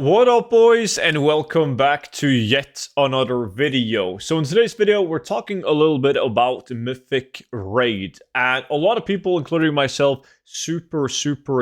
What up, boys, and welcome back to yet another video. So in today's video, we're talking a little bit about Mythic Raid, and a lot of people, including myself, super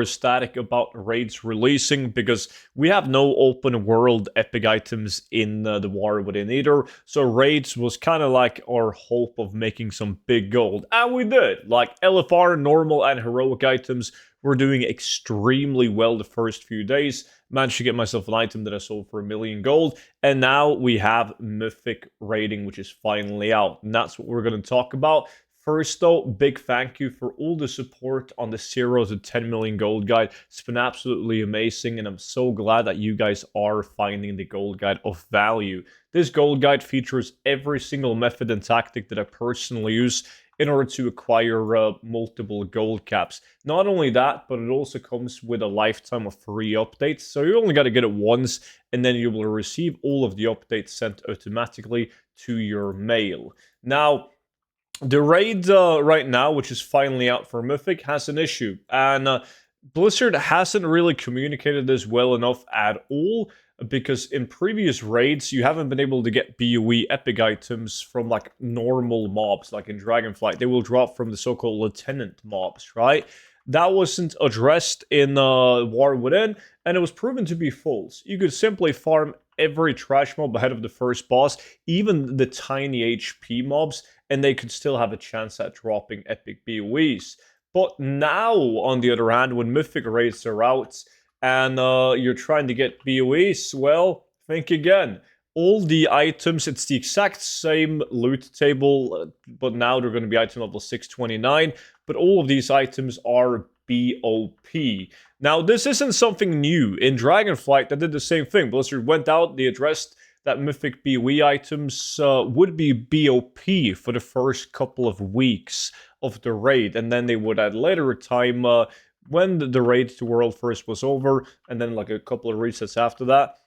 ecstatic about raids releasing because we have no open world epic items in the War Within either. So raids was kind of like our hope of making some big gold, and we did. Like LFR, normal, and heroic items were doing extremely well the first few days. Managed to get myself an item that I sold for 1,000,000 gold, and now we have Mythic rating, which is finally out, and that's what we're going to talk about. First though, big thank you for all the support on the 0 to 10 million gold guide. It's been absolutely amazing, and I'm so glad that you guys are finding the gold guide of value. This gold guide features every single method and tactic that I personally use in order to acquire multiple gold caps. Not only that, but it also comes with a lifetime of free updates. So you only got to get it once, and then you will receive all of the updates sent automatically to your mail. Now, the raid right now, which is finally out for Mythic, has an issue. And Blizzard hasn't really communicated this well enough at all, because in previous raids, you haven't been able to get BOE epic items from like normal mobs, like in Dragonflight. They will drop from the so-called lieutenant mobs, right? That wasn't addressed in War Within, and it was proven to be false. You could simply farm every trash mob ahead of the first boss, even the tiny HP mobs, and they could still have a chance at dropping epic BOEs. But now, on the other hand, when Mythic raids are out, and you're trying to get BOEs, well, think again. All the items, it's the exact same loot table, but now they're going to be item level 629, but all of these items are BOP. Now, this isn't something new. In Dragonflight, they did the same thing. Blizzard went out, they addressed that Mythic BOE items would be BOP for the first couple of weeks of the raid, and then they would at later time when the raid to World First was over, and then like a couple of resets after that,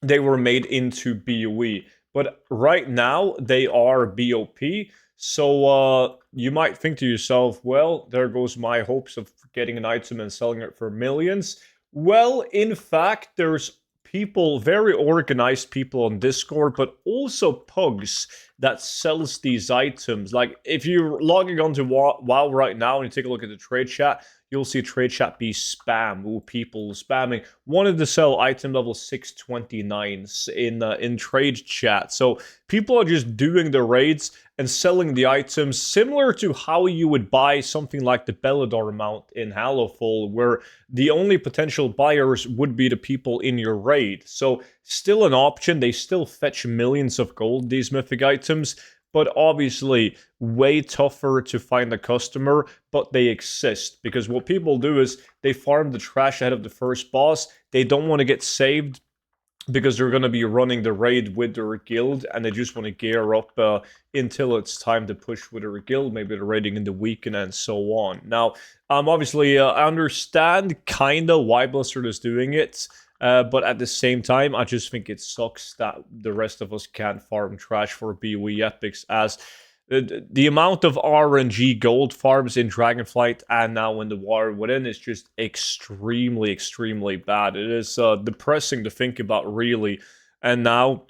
they were made into BOE. But right now, they are BOP. So you might think to yourself, well, there goes my hopes of getting an item and selling it for millions. Well, in fact, there's people, very organized people on Discord, but also pugs that sells these items. Like, if you're logging onto WoW right now and you take a look at the trade chat, you'll see trade chat be spam. Ooh, people spamming. Wanted to sell item level 629s in trade chat. So people are just doing the raids and selling the items similar to how you would buy something like the Bellador mount in Hallowfall, where the only potential buyers would be the people in your raid. So still an option. They still fetch millions of gold, these mythic items, but obviously way tougher to find a customer, but they exist. Because what people do is they farm the trash ahead of the first boss. They don't want to get saved because they're going to be running the raid with their guild, and they just want to gear up until it's time to push with their guild. Maybe they're raiding in the weekend and so on. Now, obviously, I understand kind of why Blizzard is doing it. But at the same time, I just think it sucks that the rest of us can't farm trash for BOE epics, as the amount of RNG gold farms in Dragonflight and now in the War Within is just extremely bad. It is depressing to think about, really. And now,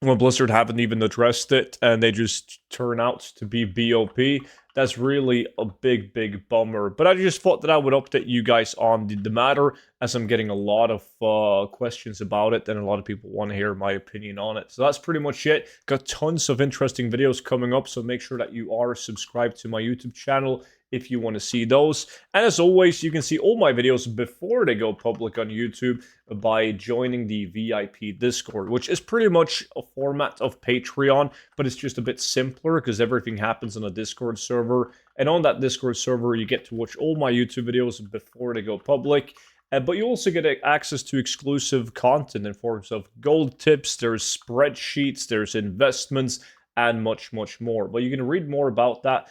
when Blizzard haven't even addressed it and they just turn out to be BOP, that's really a big bummer. But I just thought that I would update you guys on the matter, as I'm getting a lot of questions about it, and a lot of people want to hear my opinion on it. So that's pretty much it. Got tons of interesting videos coming up, so make sure that you are subscribed to my YouTube channel if you want to see those. And as always, you can see all my videos before they go public on YouTube by joining the VIP Discord, which is pretty much a format of Patreon, but it's just a bit simpler because everything happens on a Discord server. And on that Discord server, you get to watch all my YouTube videos before they go public. But you also get access to exclusive content in forms of gold tips, there's spreadsheets, there's investments, and much more. But you can read more about that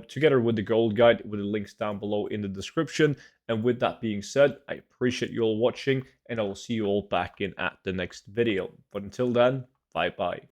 together with the gold guide, with the links down below in the description. And with that being said, I appreciate you all watching, and I will see you all back in at the next video. But until then, bye bye.